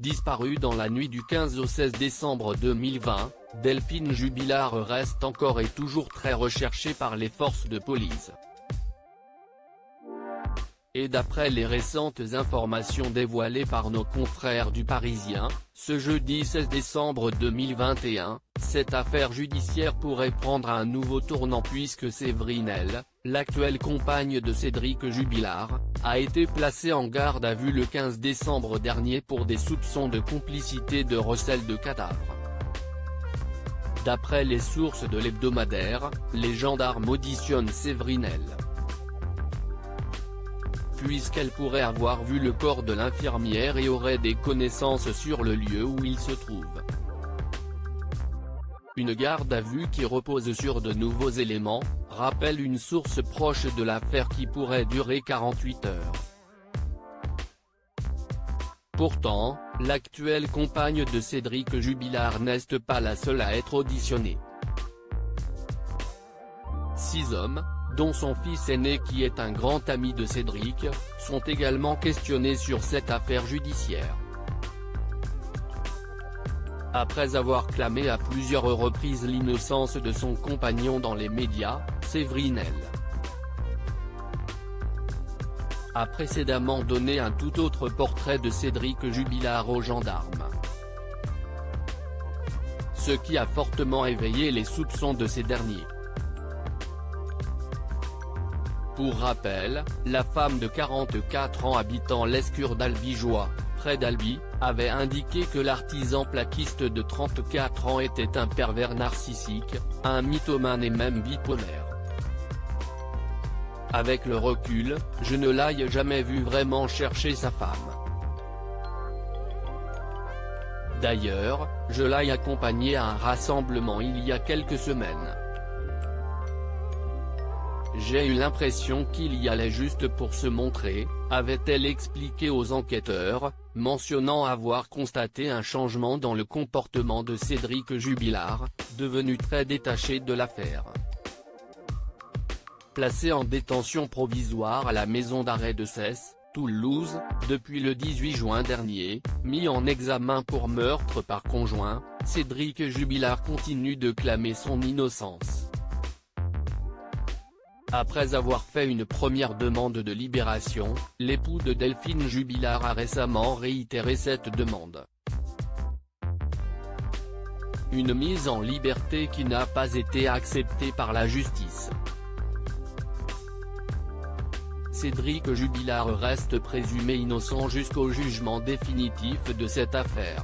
Disparue dans la nuit du 15 au 16 décembre 2020, Delphine Jubilard reste encore et toujours très recherchée par les forces de police. Et d'après les récentes informations dévoilées par nos confrères du Parisien, ce jeudi 16 décembre 2021, cette affaire judiciaire pourrait prendre un nouveau tournant puisque Séverine L., l'actuelle compagne de Cédric Jubilard, a été placée en garde à vue le 15 décembre dernier pour des soupçons de complicité de recel de cadavres. D'après les sources de l'hebdomadaire, les gendarmes auditionnent Séverine L., puisqu'elle pourrait avoir vu le corps de l'infirmière et aurait des connaissances sur le lieu où il se trouve. Une garde à vue qui repose sur de nouveaux éléments, rappelle une source proche de l'affaire qui pourrait durer 48 heures. Pourtant, l'actuelle compagne de Cédric Jubilard n'est pas la seule à être auditionnée. 6 hommes, dont son fils aîné qui est un grand ami de Cédric, sont également questionnés sur cette affaire judiciaire. Après avoir clamé à plusieurs reprises l'innocence de son compagnon dans les médias, Séverine L. a précédemment donné un tout autre portrait de Cédric Jubilard aux gendarmes. Ce qui a fortement éveillé les soupçons de ces derniers. Pour rappel, la femme de 44 ans habitant l'Escure d'Albigeois, près d'Albi, avait indiqué que l'artisan plaquiste de 34 ans était un pervers narcissique, un mythomane et même bipolaire. Avec le recul, je ne l'ai jamais vu vraiment chercher sa femme. D'ailleurs, je l'ai accompagné à un rassemblement il y a quelques semaines. J'ai eu l'impression qu'il y allait juste pour se montrer, avait-elle expliqué aux enquêteurs, mentionnant avoir constaté un changement dans le comportement de Cédric Jubilard, devenu très détaché de l'affaire. Placé en détention provisoire à la maison d'arrêt de Cesse, Toulouse, depuis le 18 juin dernier, mis en examen pour meurtre par conjoint, Cédric Jubilard continue de clamer son innocence. Après avoir fait une première demande de libération, l'époux de Delphine Jubilard a récemment réitéré cette demande. Une mise en liberté qui n'a pas été acceptée par la justice. Cédric Jubilard reste présumé innocent jusqu'au jugement définitif de cette affaire.